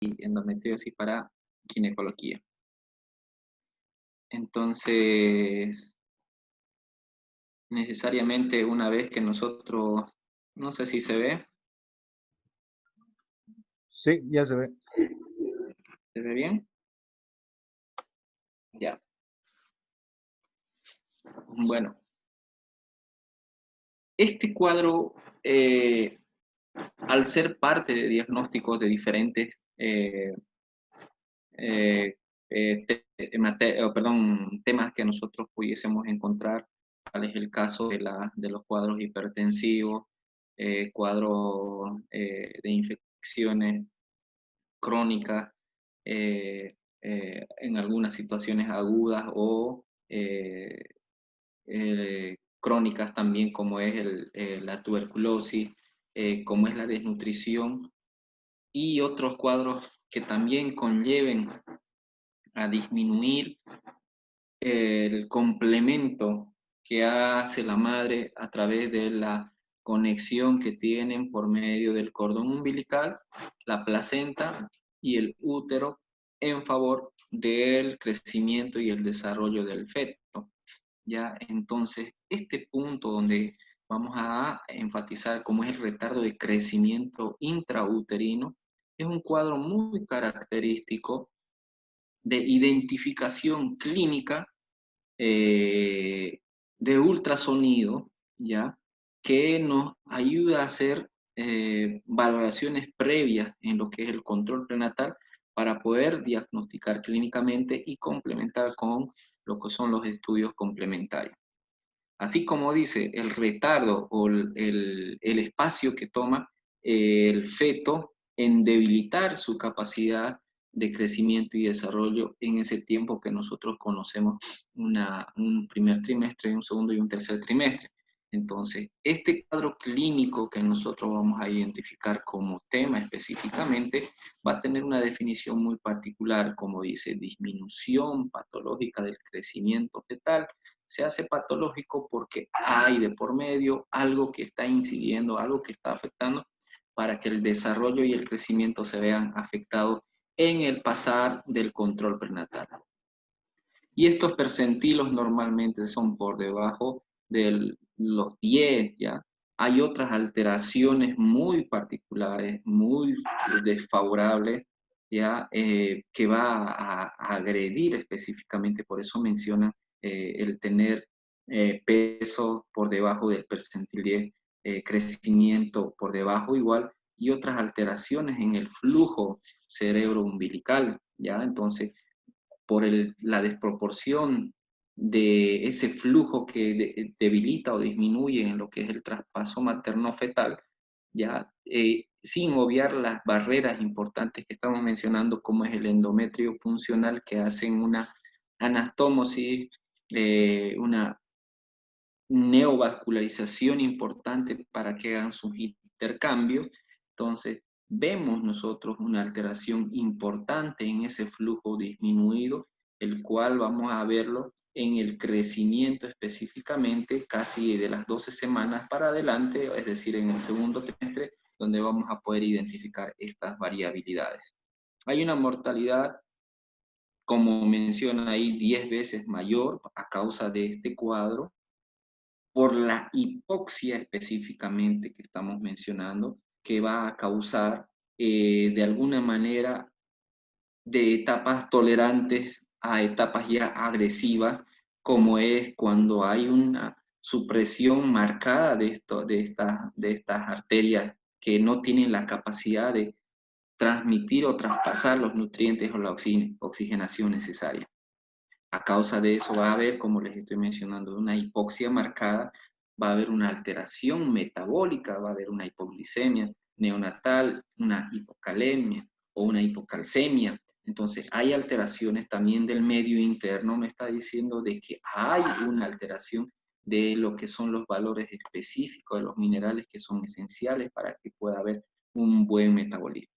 endometriosis para ginecología. Entonces, necesariamente una vez que nosotros, no sé si se ve, Sí, ya se ve. ¿se ve bien? Ya. Bueno, este cuadro, al ser parte de diagnósticos de diferentes eh, temas que nosotros pudiésemos encontrar, tal es el caso de los cuadros hipertensivos, cuadros de infecciones crónicas, en algunas situaciones agudas o crónicas también, como es la tuberculosis, como es la desnutrición, y otros cuadros que también conlleven a disminuir el complemento que hace la madre a través de la conexión que tienen por medio del cordón umbilical, la placenta y el útero en favor del crecimiento y el desarrollo del feto. ¿Ya? Entonces, este punto donde vamos a enfatizar cómo es el retardo de crecimiento intrauterino, es un cuadro muy característico de identificación clínica de ultrasonido, ¿ya? Que nos ayuda a hacer valoraciones previas en lo que es el control prenatal para poder diagnosticar clínicamente y complementar con lo que son los estudios complementarios. Así como dice, el retardo o el espacio que toma el feto en debilitar su capacidad de crecimiento y desarrollo en ese tiempo que nosotros conocemos un primer trimestre, un segundo y un tercer trimestre. Entonces, este cuadro clínico que nosotros vamos a identificar como tema específicamente va a tener una definición muy particular, como dice, disminución patológica del crecimiento fetal. Se hace patológico porque hay de por medio algo que está incidiendo, algo que está afectando para que el desarrollo y el crecimiento se vean afectados en el pasar del control prenatal. Y estos percentilos normalmente son por debajo de los 10, ¿ya? Hay otras alteraciones muy particulares, muy desfavorables, ¿ya? Que va a agredir específicamente, por eso mencionan el tener peso por debajo del percentil 10, crecimiento por debajo igual, y otras alteraciones en el flujo cerebro-umbilical, ¿ya? Entonces, por la desproporción de ese flujo que debilita o disminuye en lo que es el traspaso materno-fetal, ya sin obviar las barreras importantes que estamos mencionando, como es el endometrio funcional, que hacen una anastomosis, una neovascularización importante para que hagan sus intercambios. Entonces, vemos nosotros una alteración importante en ese flujo disminuido, el cual vamos a verlo en el crecimiento específicamente casi de las 12 semanas para adelante, es decir, en el segundo trimestre, donde vamos a poder identificar estas variabilidades. Hay una mortalidad, como menciona ahí, 10 veces mayor a causa de este cuadro, por la hipoxia específicamente que estamos mencionando, que va a causar de alguna manera de etapas tolerantes a etapas ya agresivas, como es cuando hay una supresión marcada de estas arterias que no tienen la capacidad de transmitir o traspasar los nutrientes o la oxigenación necesaria. A causa de eso va a haber, como les estoy mencionando, una hipoxia marcada, va a haber una alteración metabólica, va a haber una hipoglicemia neonatal, una hipocalemia o una hipocalcemia. Entonces, hay alteraciones también del medio interno, me está diciendo de que hay una alteración de lo que son los valores específicos de los minerales que son esenciales para que pueda haber un buen metabolismo.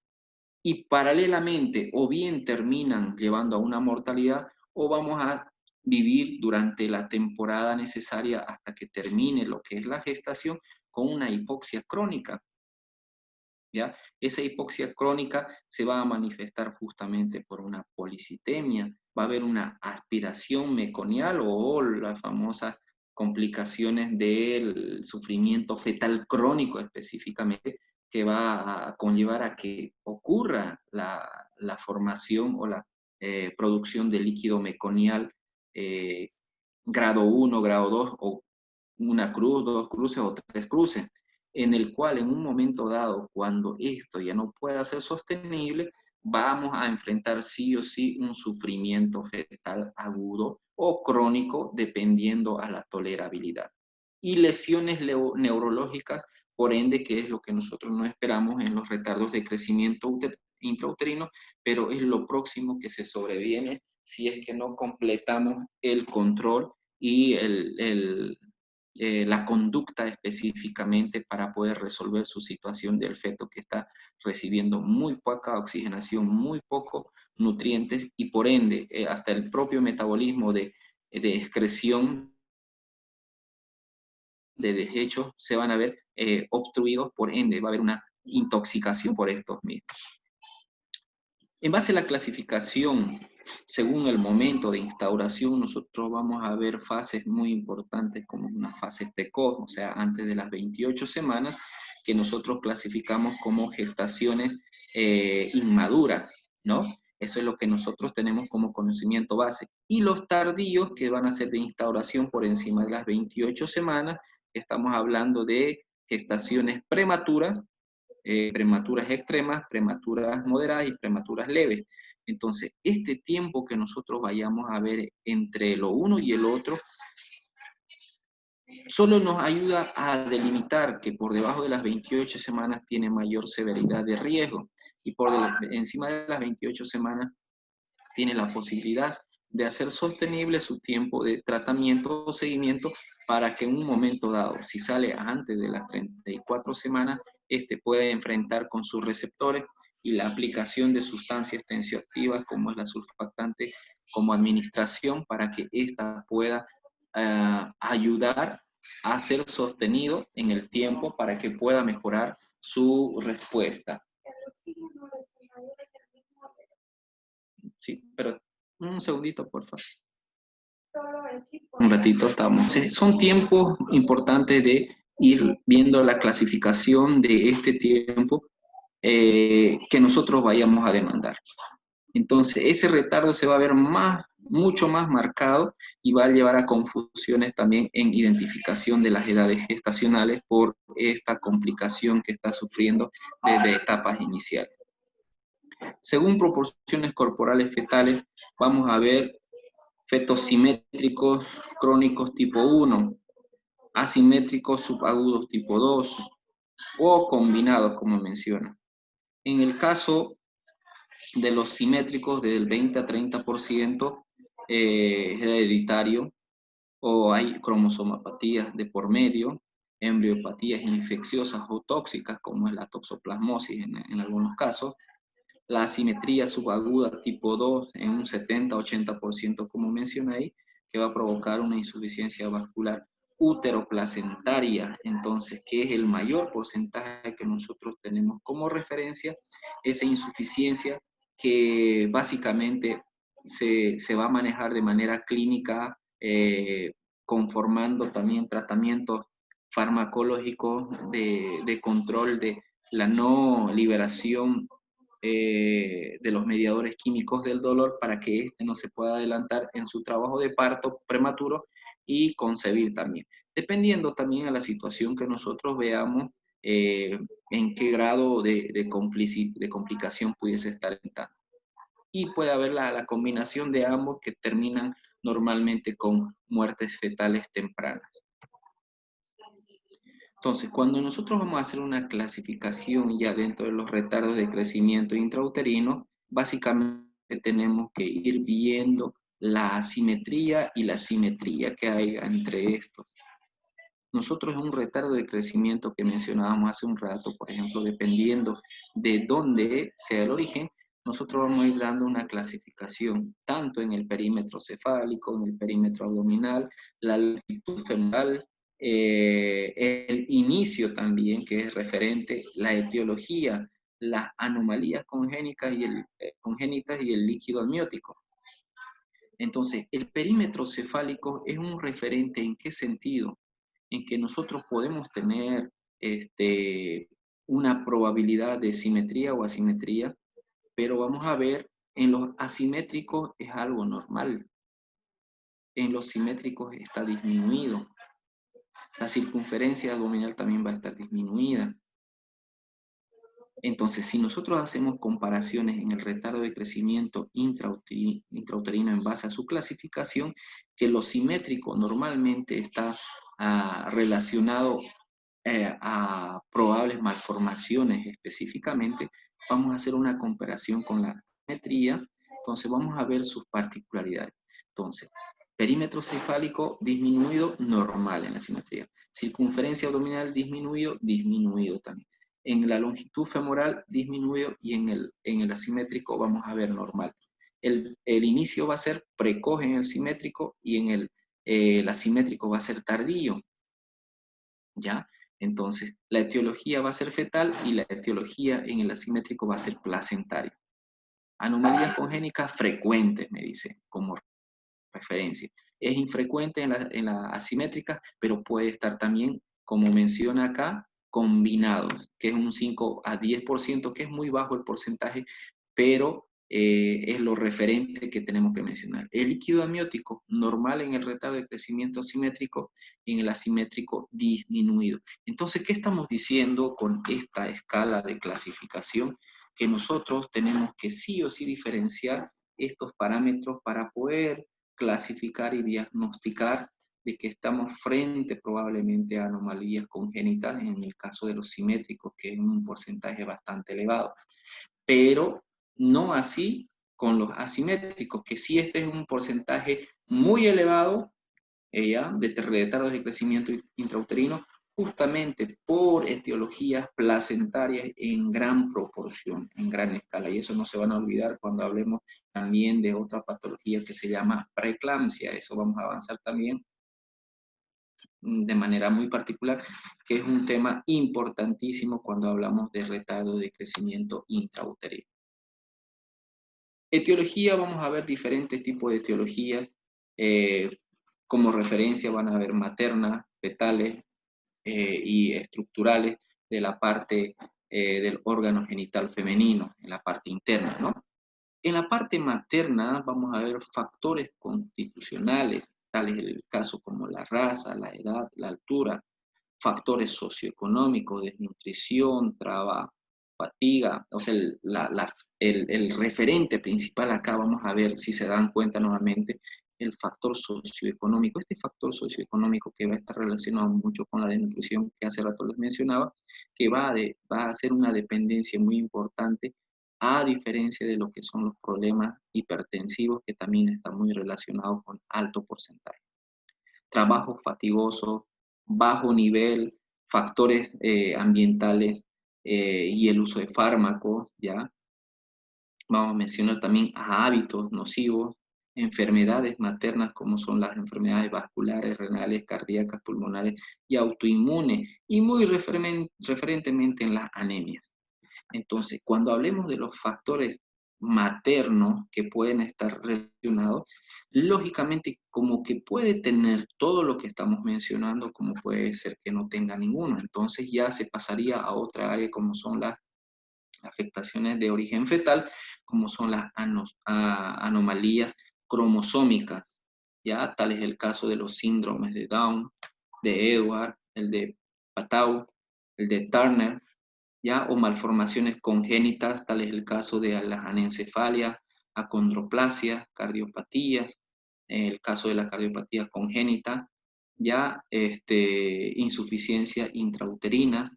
Y paralelamente, o bien terminan llevando a una mortalidad, o vamos a vivir durante la temporada necesaria hasta que termine lo que es la gestación con una hipoxia crónica. ¿ya? Esa hipoxia crónica se va a manifestar justamente por una policitemia, va a haber una aspiración meconial o las famosas complicaciones del sufrimiento fetal crónico específicamente, que va a conllevar a que ocurra la formación o la producción de líquido meconial eh, grado 1, grado 2 o una cruz, dos cruces o tres cruces, en el cual en un momento dado, cuando esto ya no pueda ser sostenible, vamos a enfrentar sí o sí un sufrimiento fetal agudo o crónico, dependiendo a la tolerabilidad. Y lesiones neurológicas, por ende, que es lo que nosotros no esperamos en los retardos de crecimiento intrauterino, pero es lo próximo que se sobreviene si es que no completamos el control y la conducta específicamente para poder resolver su situación del feto que está recibiendo muy poca oxigenación, muy pocos nutrientes y por ende hasta el propio metabolismo de excreción de desechos se van a ver obstruidos, por ende va a haber una intoxicación por estos mismos. En base a la clasificación, según el momento de instauración, nosotros vamos a ver fases muy importantes como una fase precoz, o sea, antes de las 28 semanas, que nosotros clasificamos como gestaciones inmaduras, ¿no? Eso es lo que nosotros tenemos como conocimiento base. Y los tardíos, que van a ser de instauración por encima de las 28 semanas, estamos hablando de gestaciones prematuras, prematuras extremas, prematuras moderadas y prematuras leves. Entonces, este tiempo que nosotros vayamos a ver entre lo uno y el otro, solo nos ayuda a delimitar que por debajo de las 28 semanas tiene mayor severidad de riesgo y encima de las 28 semanas tiene la posibilidad de hacer sostenible su tiempo de tratamiento o seguimiento para que en un momento dado, si sale antes de las 34 semanas, pueda enfrentar con sus receptores y la aplicación de sustancias tensioactivas como es la surfactante como administración para que ésta pueda ayudar a ser sostenido en el tiempo para que pueda mejorar su respuesta. Sí, pero un segundito, por favor. Un ratito estamos. Son tiempos importantes de ir viendo la clasificación de este tiempo que nosotros vayamos a demandar. Entonces, ese retardo se va a ver mucho más marcado y va a llevar a confusiones también en identificación de las edades gestacionales por esta complicación que está sufriendo desde etapas iniciales. Según proporciones corporales fetales, vamos a ver fetos simétricos crónicos tipo 1, asimétricos subagudos tipo 2 o combinados, como menciona. En el caso de los simétricos, del 20 a 30% hereditario, o hay cromosomapatías de por medio, embriopatías infecciosas o tóxicas, como es la toxoplasmosis en algunos casos, la asimetría subaguda tipo 2 en un 70-80%, como mencioné ahí, que va a provocar una insuficiencia vascular úteroplacentaria. Entonces, ¿qué es el mayor porcentaje que nosotros tenemos como referencia? Esa insuficiencia que básicamente se va a manejar de manera clínica, conformando también tratamientos farmacológicos de control de la no liberación de los mediadores químicos del dolor para que éste no se pueda adelantar en su trabajo de parto prematuro y concebir también. Dependiendo también a la situación que nosotros veamos, en qué grado de complicación pudiese estar entrando. Y puede haber la combinación de ambos que terminan normalmente con muertes fetales tempranas. Entonces, cuando nosotros vamos a hacer una clasificación ya dentro de los retardos de crecimiento intrauterino, básicamente tenemos que ir viendo la asimetría y la simetría que hay entre estos. Nosotros en un retardo de crecimiento que mencionábamos hace un rato, por ejemplo, dependiendo de dónde sea el origen, nosotros vamos a ir dando una clasificación tanto en el perímetro cefálico, en el perímetro abdominal, la latitud femoral, el inicio también, que es referente, la etiología, las anomalías congénitas y el líquido amniótico. Entonces, el perímetro cefálico es un referente ¿en qué sentido? En que nosotros podemos tener una probabilidad de simetría o asimetría, pero vamos a ver, en los asimétricos es algo normal, en los simétricos está disminuido. La circunferencia abdominal también va a estar disminuida. Entonces, si nosotros hacemos comparaciones en el retardo de crecimiento intrauterino en base a su clasificación, que lo simétrico normalmente está relacionado a probables malformaciones específicamente, vamos a hacer una comparación con la simetría, entonces vamos a ver sus particularidades. Entonces, perímetro cefálico disminuido, normal en la simetría. Circunferencia abdominal disminuido, disminuido también. En la longitud femoral disminuido y en el asimétrico vamos a ver normal. El inicio va a ser precoz en el simétrico y en el asimétrico va a ser tardío. ¿Ya? Entonces, la etiología va a ser fetal y la etiología en el asimétrico va a ser placentaria. Anomalías congénitas frecuentes, me dice, como referencia. Es infrecuente en la asimétrica, pero puede estar también, como menciona acá, combinados, que es un 5 a 10%, que es muy bajo el porcentaje, pero es lo referente que tenemos que mencionar. El líquido amniótico, normal en el retardo de crecimiento asimétrico y en el asimétrico disminuido. Entonces, ¿qué estamos diciendo con esta escala de clasificación? Que nosotros tenemos que sí o sí diferenciar estos parámetros para poder clasificar y diagnosticar de que estamos frente probablemente a anomalías congénitas en el caso de los simétricos, que es un porcentaje bastante elevado. Pero no así con los asimétricos, que sí este es un porcentaje muy elevado de retardos de crecimiento intrauterino, justamente por etiologías placentarias en gran proporción, en gran escala. Y eso no se van a olvidar cuando hablemos también de otra patología que se llama preeclampsia. Eso vamos a avanzar también de manera muy particular, que es un tema importantísimo cuando hablamos de retardo de crecimiento intrauterino. Etiología, vamos a ver diferentes tipos de etiologías. Como referencia van a ver maternas, fetales y estructurales de la parte del órgano genital femenino, en la parte interna, ¿no? En la parte materna vamos a ver factores constitucionales, tales en el caso como la raza, la edad, la altura, factores socioeconómicos, desnutrición, trabajo, fatiga, o sea, el referente principal acá vamos a ver si se dan cuenta nuevamente, el factor socioeconómico. Este factor socioeconómico que va a estar relacionado mucho con la desnutrición que hace rato les mencionaba, que va a ser una dependencia muy importante, a diferencia de lo que son los problemas hipertensivos, que también están muy relacionados con alto porcentaje. Trabajo fatigoso, bajo nivel, factores ambientales y el uso de fármacos, ¿ya? Vamos a mencionar también hábitos nocivos, enfermedades maternas como son las enfermedades vasculares, renales, cardíacas, pulmonares y autoinmunes, y muy referentemente en las anemias. Entonces, cuando hablemos de los factores maternos que pueden estar relacionados, lógicamente como que puede tener todo lo que estamos mencionando, como puede ser que no tenga ninguno. Entonces ya se pasaría a otra área como son las afectaciones de origen fetal, como son las anomalías cromosómicas, ya tal es el caso de los síndromes de Down, de Edward, el de Patau, el de Turner, ¿ya? O malformaciones congénitas, tal es el caso de las anencefalias, acondroplasia, cardiopatías, el caso de la cardiopatía congénita, ya insuficiencia intrauterina,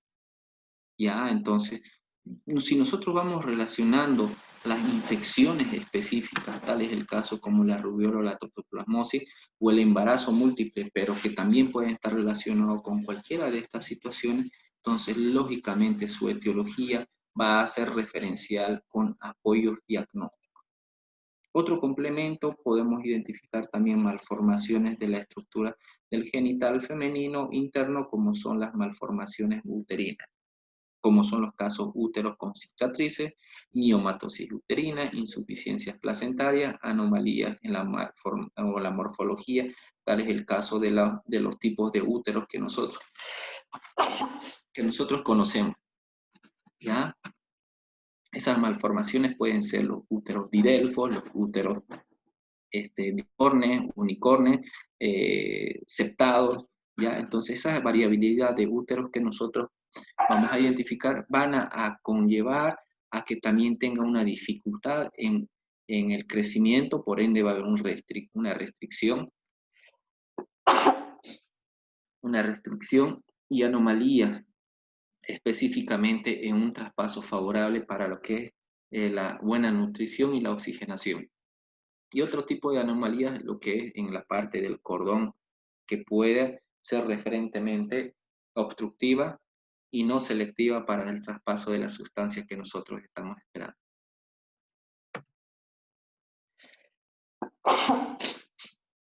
ya, entonces, si nosotros vamos relacionando las infecciones específicas, tal es el caso como la rubiola o la toxoplasmosis, o el embarazo múltiple, pero que también pueden estar relacionados con cualquiera de estas situaciones, entonces, lógicamente, su etiología va a ser referencial con apoyos diagnósticos. Otro complemento, podemos identificar también malformaciones de la estructura del genital femenino interno, como son las malformaciones uterinas, como son los casos úteros con cicatrices, miomatosis uterina, insuficiencias placentarias, anomalías en la morfología. Tal es el caso de los tipos de úteros que nosotros conocemos, ¿ya? Esas malformaciones pueden ser los úteros didelfos, los úteros bicornes, unicornes, septados, ¿ya? Entonces esa variabilidad de úteros que nosotros vamos a identificar van a conllevar a que también tenga una dificultad en el crecimiento, por ende va a haber una restricción y anomalía específicamente en un traspaso favorable para lo que es la buena nutrición y la oxigenación. Y otro tipo de anomalías, lo que es en la parte del cordón, que puede ser referentemente obstructiva y no selectiva para el traspaso de la sustancia que nosotros estamos esperando.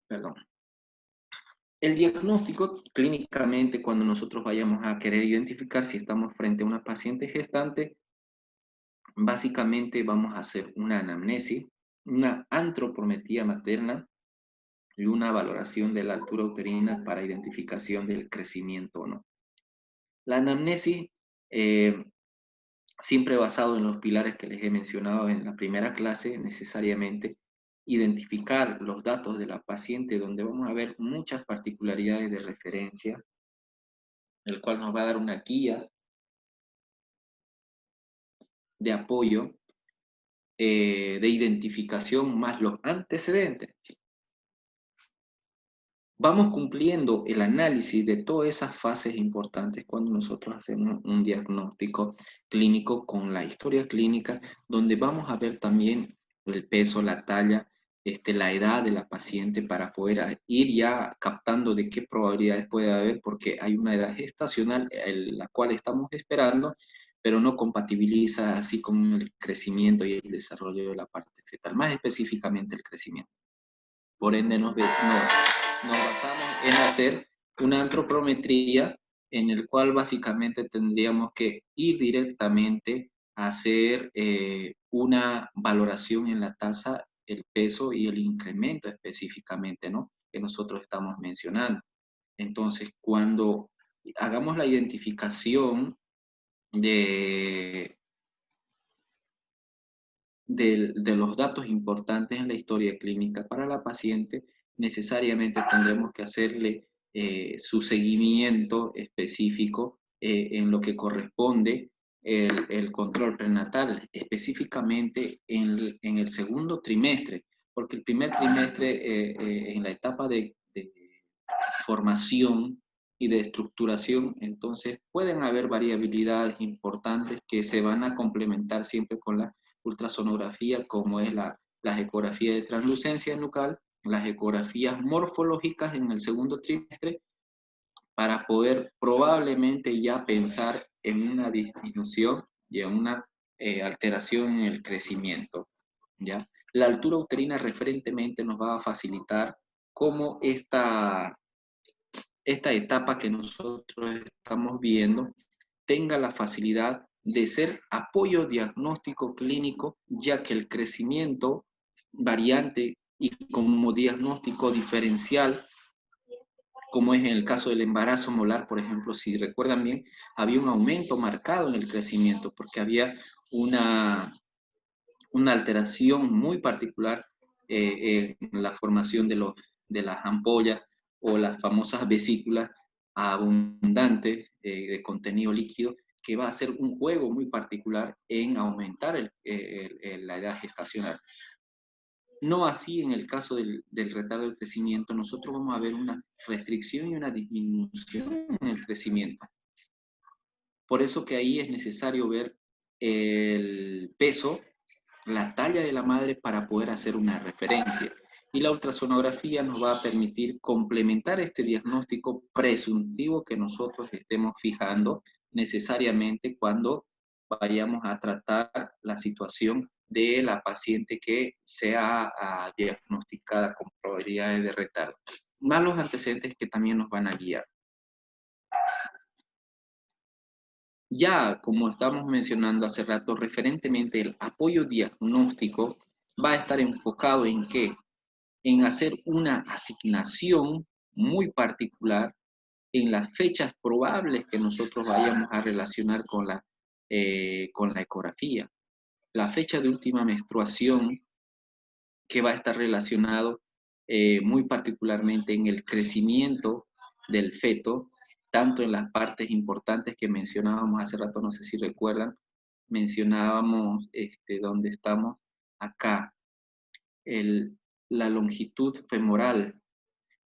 Perdón. El diagnóstico, clínicamente, cuando nosotros vayamos a querer identificar si estamos frente a una paciente gestante, básicamente vamos a hacer una anamnesis, una antropometría materna y una valoración de la altura uterina para identificación del crecimiento o no. La anamnesis, siempre basado en los pilares que les he mencionado en la primera clase, necesariamente identificar los datos de la paciente, donde vamos a ver muchas particularidades de referencia, el cual nos va a dar una guía de apoyo, de identificación, más los antecedentes. Vamos cumpliendo el análisis de todas esas fases importantes cuando nosotros hacemos un diagnóstico clínico con la historia clínica, donde vamos a ver también el peso, la talla, la edad de la paciente, para poder ir ya captando de qué probabilidades puede haber, porque hay una edad gestacional la cual estamos esperando, pero no compatibiliza así con el crecimiento y el desarrollo de la parte fetal, más específicamente el crecimiento. Por ende, nos basamos en hacer una antropometría en el cual básicamente tendríamos que ir directamente a hacer una valoración en la tasa, el peso y el incremento específicamente, ¿no?, que nosotros estamos mencionando. Entonces, cuando hagamos la identificación de los datos importantes en la historia clínica para la paciente, necesariamente tendremos que hacerle su seguimiento específico en lo que corresponde el control prenatal, específicamente en el segundo trimestre, porque el primer trimestre, en la etapa de formación y de estructuración, entonces pueden haber variabilidades importantes que se van a complementar siempre con la ultrasonografía, como es las ecografías de translucencia nucal, las ecografías morfológicas en el segundo trimestre, para poder probablemente ya pensar en una disminución y en una alteración en el crecimiento, ¿ya? La altura uterina referentemente nos va a facilitar cómo esta etapa que nosotros estamos viendo tenga la facilidad de ser apoyo diagnóstico clínico, ya que el crecimiento variante y como diagnóstico diferencial, como es en el caso del embarazo molar, por ejemplo, si recuerdan bien, había un aumento marcado en el crecimiento porque había una alteración muy particular en la formación de las ampollas o las famosas vesículas abundantes de contenido líquido, que va a hacer un juego muy particular en aumentar la edad gestacional. No así en el caso del retardo del crecimiento, nosotros vamos a ver una restricción y una disminución en el crecimiento. Por eso que ahí es necesario ver el peso, la talla de la madre, para poder hacer una referencia. Y la ultrasonografía nos va a permitir complementar este diagnóstico presuntivo que nosotros estemos fijando necesariamente cuando vayamos a tratar la situación de la paciente que sea diagnosticada con probabilidades de retardo, más los antecedentes que también nos van a guiar. Ya, como estamos mencionando hace rato, referentemente el apoyo diagnóstico va a estar enfocado en qué, en hacer una asignación muy particular en las fechas probables que nosotros vayamos a relacionar con la ecografía. La fecha de última menstruación que va a estar relacionado muy particularmente en el crecimiento del feto, tanto en las partes importantes que mencionábamos hace rato, no sé si recuerdan, mencionábamos donde estamos acá, la longitud femoral.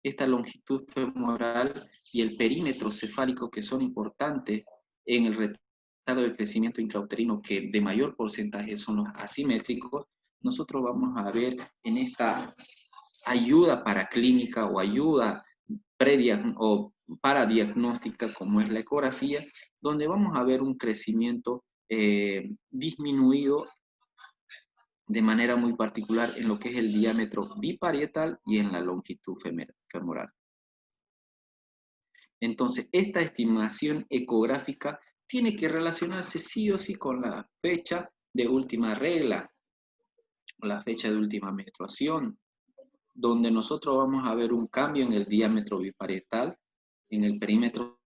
Esta longitud femoral y el perímetro cefálico que son importantes en el retardo de crecimiento intrauterino, que de mayor porcentaje son los asimétricos, nosotros vamos a ver en esta ayuda paraclínica o ayuda o paradiagnóstica como es la ecografía, donde vamos a ver un crecimiento disminuido de manera muy particular en lo que es el diámetro biparietal y en la longitud femoral. Entonces, esta estimación ecográfica tiene que relacionarse sí o sí con la fecha de última regla, o la fecha de última menstruación, donde nosotros vamos a ver un cambio en el diámetro biparietal, en el perímetro.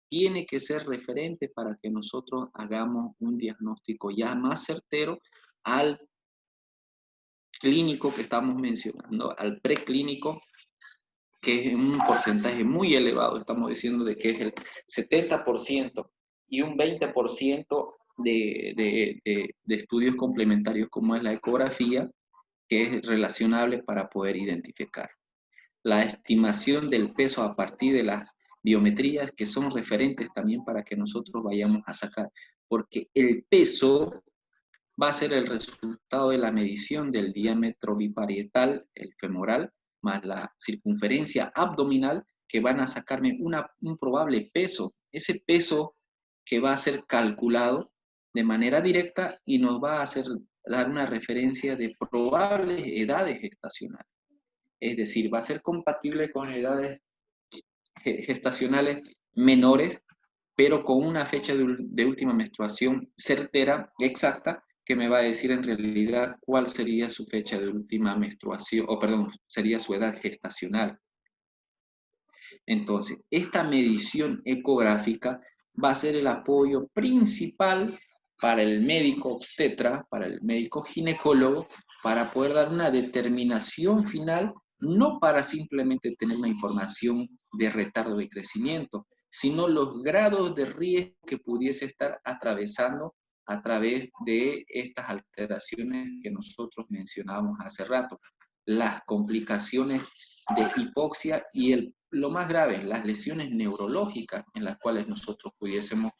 Tiene que ser referente para que nosotros hagamos un diagnóstico ya más certero al clínico que estamos mencionando, al preclínico, que es un porcentaje muy elevado. Estamos diciendo de que es el 70% y un 20% de estudios complementarios como es la ecografía, que es relacionable para poder identificar. La estimación del peso a partir de las biometrías que son referentes también para que nosotros vayamos a sacar, porque el peso va a ser el resultado de la medición del diámetro biparietal, el femoral, más la circunferencia abdominal, que van a sacarme un probable peso. Ese peso que va a ser calculado de manera directa y nos va a hacer dar una referencia de probables edades gestacionales. Es decir, va a ser compatible con edades gestacionales menores, pero con una fecha de última menstruación certera, exacta, que me va a decir en realidad cuál sería su fecha de última menstruación, o perdón, sería su edad gestacional. Entonces, esta medición ecográfica va a ser el apoyo principal para el médico obstetra, para el médico ginecólogo, para poder dar una determinación final, no para simplemente tener una información de retardo de crecimiento, sino los grados de riesgo que pudiese estar atravesando a través de estas alteraciones que nosotros mencionábamos hace rato, las complicaciones de hipoxia y lo más grave, las lesiones neurológicas en las cuales nosotros pudiésemos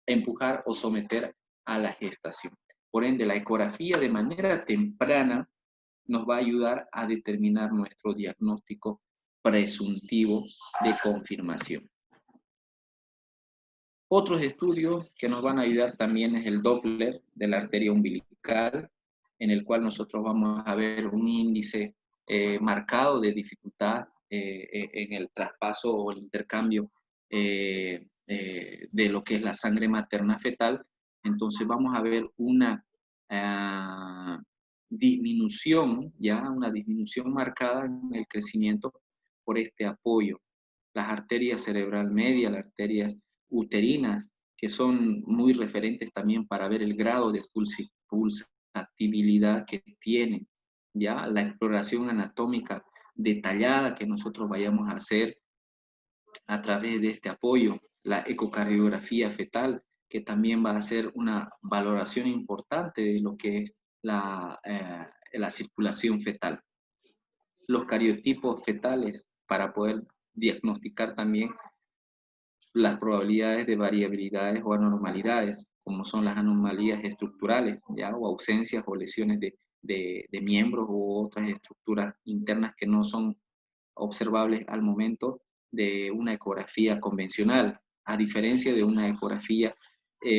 empujar o someter a la gestación. Por ende, la ecografía de manera temprana nos va a ayudar a determinar nuestro diagnóstico presuntivo de confirmación. Otros estudios que nos van a ayudar también es el Doppler de la arteria umbilical, en el cual nosotros vamos a ver un índice marcado de dificultad en el traspaso o el intercambio de lo que es la sangre materna fetal. Entonces vamos a ver una disminución, ya una disminución marcada en el crecimiento por este apoyo. Las arterias cerebral media, las arterias uterinas, que son muy referentes también para ver el grado de pulsatividad que tienen, ¿ya? La exploración anatómica detallada que nosotros vayamos a hacer a través de este apoyo, la ecocardiografía fetal, que también va a ser una valoración importante de lo que es la circulación fetal. Los cariotipos fetales para poder diagnosticar también las probabilidades de variabilidades o anormalidades, como son las anomalías estructurales, ¿ya? O ausencias o lesiones de miembros u otras estructuras internas que no son observables al momento de una ecografía convencional, a diferencia de una ecografía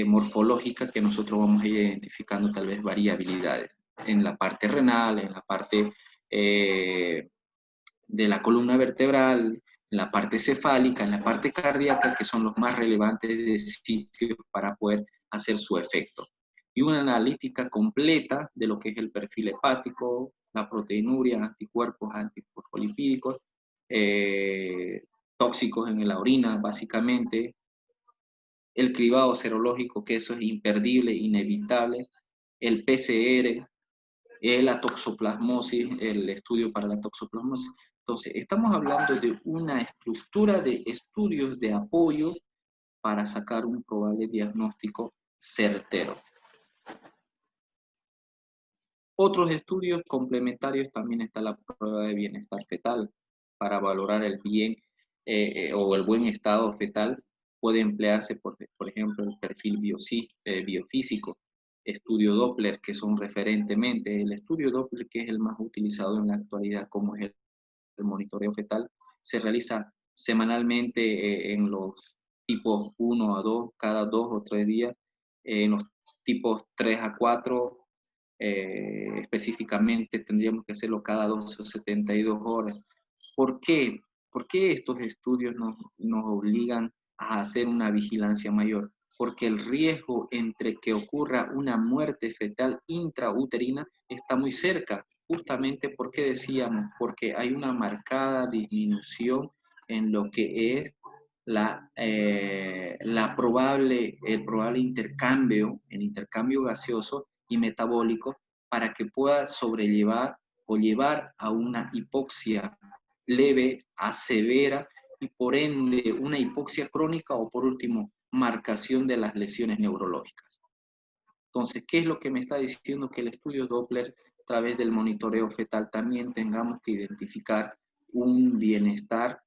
morfológica que nosotros vamos a ir identificando tal vez variabilidades en la parte renal, en la parte de la columna vertebral, en la parte cefálica, en la parte cardíaca, que son los más relevantes de sitios para poder hacer su efecto. Y una analítica completa de lo que es el perfil hepático, la proteinuria, anticuerpos, antifosfolipídicos, tóxicos en la orina, básicamente, el cribado serológico, que eso es imperdible, inevitable, el PCR, la toxoplasmosis, el estudio para la toxoplasmosis. Entonces, estamos hablando de una estructura de estudios de apoyo para sacar un probable diagnóstico certero. Otros estudios complementarios también está la prueba de bienestar fetal para valorar el bien o el buen estado fetal. Puede emplearse, por ejemplo, el perfil biofísico, estudio Doppler, que son referentemente. El estudio Doppler, que es el más utilizado en la actualidad, como es el monitoreo fetal, se realiza semanalmente en los tipos 1 a 2, cada 2 o 3 días, en los tipos 3 a 4, específicamente tendríamos que hacerlo cada 12 o 72 horas. ¿Por qué? ¿Por qué estos estudios nos obligan a hacer una vigilancia mayor? Porque el riesgo entre que ocurra una muerte fetal intrauterina está muy cerca, justamente porque decíamos, porque hay una marcada disminución en lo que es el probable intercambio, el intercambio gaseoso y metabólico para que pueda sobrellevar o llevar a una hipoxia leve a severa y por ende una hipoxia crónica o por último marcación de las lesiones neurológicas. Entonces, ¿qué es lo que me está diciendo? Que el estudio Doppler a través del monitoreo fetal también tengamos que identificar un bienestar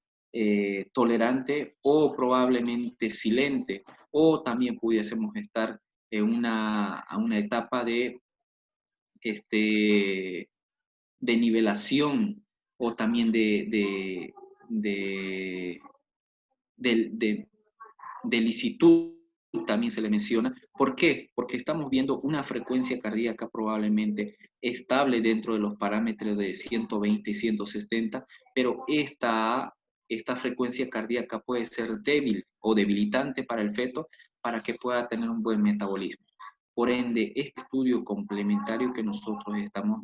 tolerante o probablemente silente, o también pudiésemos estar en a una etapa de nivelación o también de licitud, también se le menciona. ¿Por qué? Porque estamos viendo una frecuencia cardíaca probablemente estable dentro de los parámetros de 120 y 170, pero esta frecuencia cardíaca puede ser débil o debilitante para el feto para que pueda tener un buen metabolismo. Por ende, este estudio complementario que nosotros estamos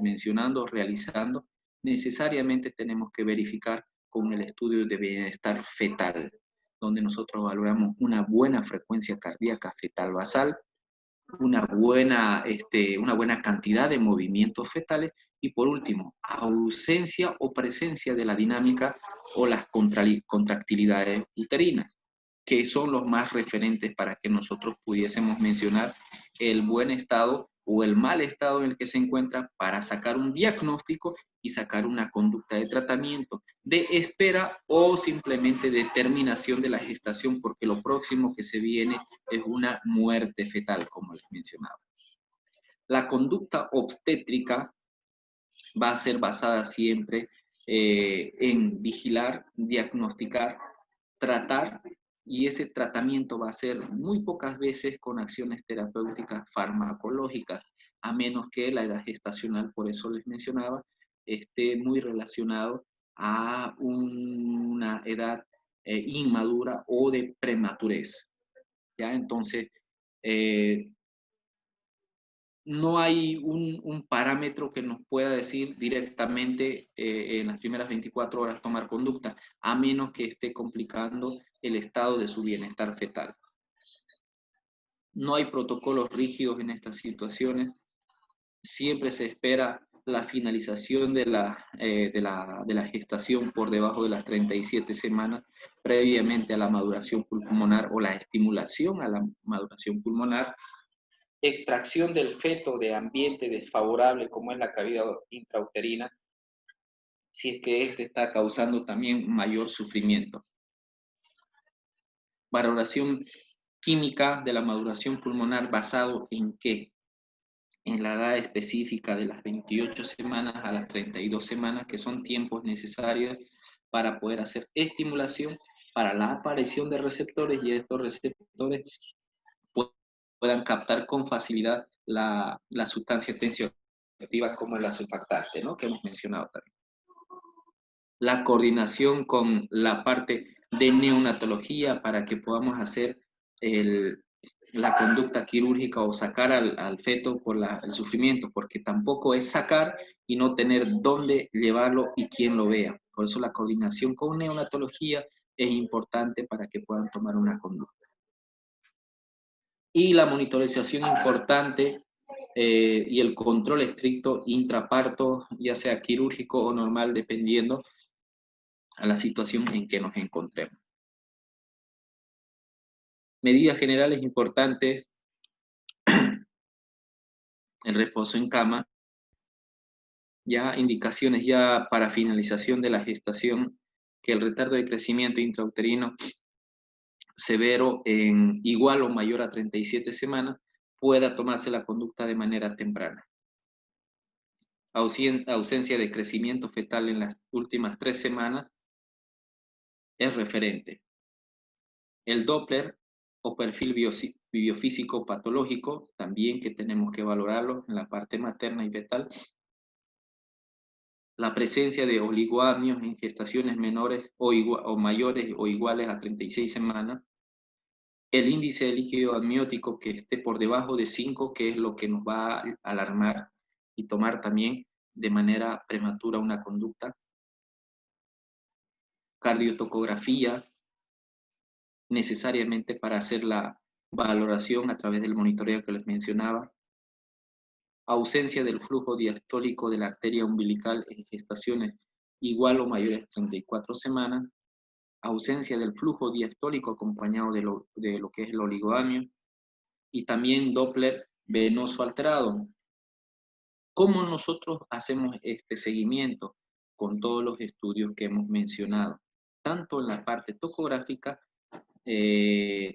mencionando, realizando, necesariamente tenemos que verificar con el estudio de bienestar fetal, donde nosotros valoramos una buena frecuencia cardíaca fetal basal, una buena cantidad de movimientos fetales y por último, ausencia o presencia de la dinámica o las contractilidades uterinas, que son los más referentes para que nosotros pudiésemos mencionar el buen estado o el mal estado en el que se encuentra para sacar un diagnóstico y sacar una conducta de tratamiento, de espera o simplemente de terminación de la gestación, porque lo próximo que se viene es una muerte fetal, como les mencionaba. La conducta obstétrica va a ser basada siempre en vigilar, diagnosticar, tratar, y ese tratamiento va a ser muy pocas veces con acciones terapéuticas farmacológicas, a menos que la edad gestacional, por eso les mencionaba, esté muy relacionado a una edad inmadura o de prematurez. ¿Ya? Entonces, no hay un parámetro que nos pueda decir directamente en las primeras 24 horas tomar conducta, a menos que esté complicando el estado de su bienestar fetal. No hay protocolos rígidos en estas situaciones. Siempre se espera la finalización de la gestación por debajo de las 37 semanas, previamente a la maduración pulmonar o la estimulación a la maduración pulmonar. Extracción del feto de ambiente desfavorable como es la cavidad intrauterina, si es que este está causando también mayor sufrimiento. Valoración química de la maduración pulmonar basado en qué? En la edad específica de las 28 semanas a las 32 semanas, que son tiempos necesarios para poder hacer estimulación para la aparición de receptores, y estos receptores puedan captar con facilidad la sustancia tensioactiva como la surfactante, ¿no? Que hemos mencionado también. La coordinación con la parte de neonatología para que podamos hacer la conducta quirúrgica o sacar al feto por el sufrimiento, porque tampoco es sacar y no tener dónde llevarlo y quién lo vea. Por eso la coordinación con neonatología es importante para que puedan tomar una conducta. Y la monitorización importante y el control estricto intraparto, ya sea quirúrgico o normal, dependiendo a la situación en que nos encontremos. Medidas generales importantes: el reposo en cama, ya indicaciones ya para finalización de la gestación, que el retardo de crecimiento intrauterino severo en igual o mayor a 37 semanas pueda tomarse la conducta de manera temprana. Ausencia de crecimiento fetal en las últimas 3 semanas es referente. El Doppler o perfil biofísico patológico, también que tenemos que valorarlo en la parte materna y fetal. La presencia de oligoamnios en gestaciones menores o mayores o iguales a 36 semanas. El índice de líquido amniótico que esté por debajo de 5, que es lo que nos va a alarmar y tomar también de manera prematura una conducta. Cardiotocografía, necesariamente para hacer la valoración a través del monitoreo que les mencionaba. Ausencia del flujo diastólico de la arteria umbilical en gestaciones igual o mayores a 34 semanas. Ausencia del flujo diastólico acompañado de lo que es el oligoamio. Y también Doppler venoso alterado. ¿Cómo nosotros hacemos este seguimiento? Con todos los estudios que hemos mencionado, tanto en la parte tocográfica,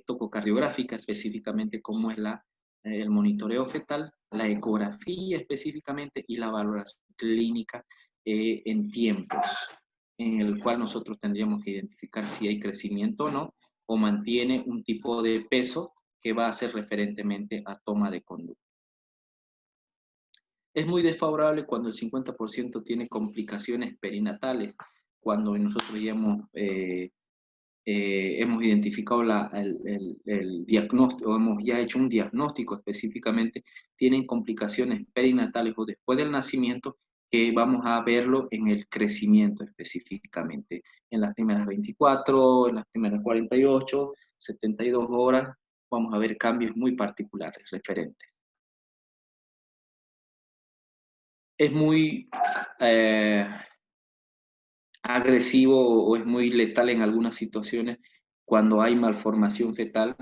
tococardiográfica específicamente, como es el monitoreo fetal, la ecografía específicamente y la valoración clínica en tiempos, en el cual nosotros tendríamos que identificar si hay crecimiento o no, o mantiene un tipo de peso que va a ser referentemente a toma de conducta. Es muy desfavorable cuando el 50% tiene complicaciones perinatales, cuando nosotros ya hemos identificado el diagnóstico, hemos ya hecho un diagnóstico específicamente, tienen complicaciones perinatales o después del nacimiento, que vamos a verlo en el crecimiento específicamente, en las primeras 24, en las primeras 48, 72 horas, vamos a ver cambios muy particulares referentes. Es muy agresivo o es muy letal en algunas situaciones cuando hay malformación fetal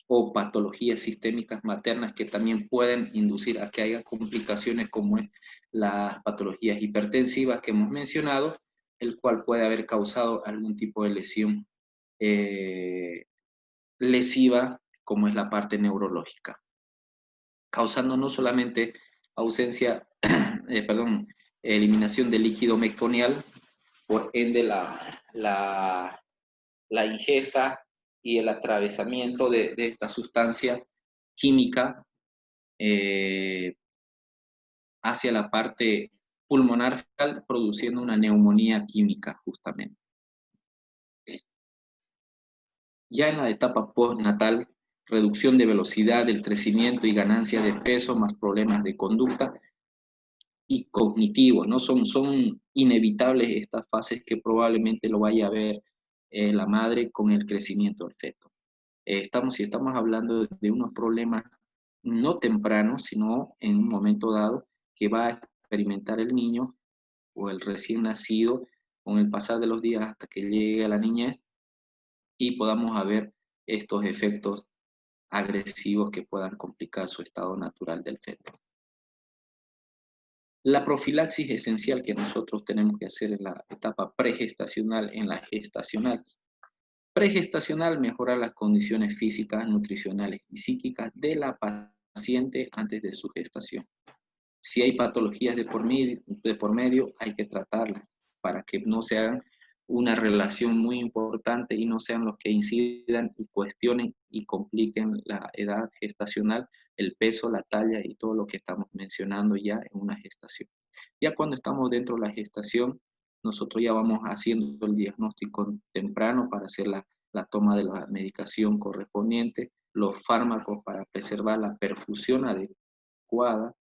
o patologías sistémicas maternas que también pueden inducir a que haya complicaciones como es las patologías hipertensivas que hemos mencionado, el cual puede haber causado algún tipo de lesión lesiva, como es la parte neurológica, causando no solamente ausencia, eliminación de líquido meconial, por ende la ingesta y el atravesamiento de esta sustancia química hacia la parte pulmonar fetal, produciendo una neumonía química justamente. Ya en la etapa postnatal, reducción de velocidad del crecimiento y ganancia de peso, más problemas de conducta y cognitivo, ¿no? Son inevitables estas fases que probablemente lo vaya a ver la madre con el crecimiento del feto. Si estamos hablando de unos problemas no tempranos, sino en un momento dado que va a experimentar el niño o el recién nacido con el pasar de los días hasta que llegue a la niñez y podamos ver estos efectos agresivos que puedan complicar su estado natural del feto. La profilaxis esencial que nosotros tenemos que hacer en la etapa pregestacional, en la gestacional. Pregestacional, mejorar las condiciones físicas, nutricionales y psíquicas de la paciente antes de su gestación. Si hay patologías de por medio hay que tratarlas para que no se hagan una relación muy importante y no sean los que incidan y cuestionen y compliquen la edad gestacional, el peso, la talla y todo lo que estamos mencionando ya en una gestación. Ya cuando estamos dentro de la gestación, nosotros ya vamos haciendo el diagnóstico temprano para hacer la toma de la medicación correspondiente, los fármacos para preservar la perfusión adecuada,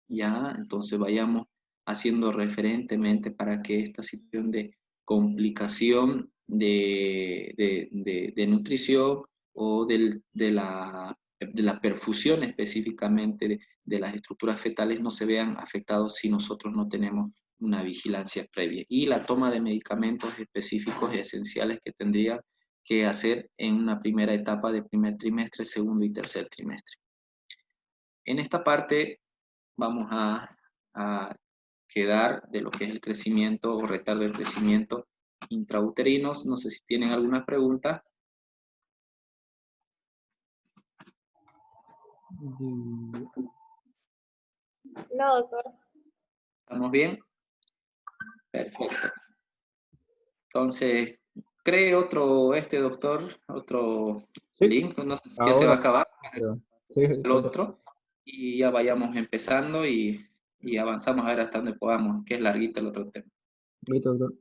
ya, entonces vayamos haciendo referentemente para que esta situación de complicación de nutrición o de la perfusión específicamente de las estructuras fetales no se vean afectados si nosotros no tenemos una vigilancia previa. Y la toma de medicamentos específicos esenciales que tendría que hacer en una primera etapa de primer trimestre, segundo y tercer trimestre. En esta parte vamos a quedar de lo que es el crecimiento o retardo de crecimiento intrauterinos. No sé si tienen alguna pregunta. No, doctor. ¿Estamos bien? Perfecto. Entonces, cree otro, doctor, otro Sí, link, no sé si ya se va a ahora. acabar Sí, el otro, y ya vayamos empezando y avanzamos a ver hasta donde podamos, que es larguito el otro tema. listo, doctor.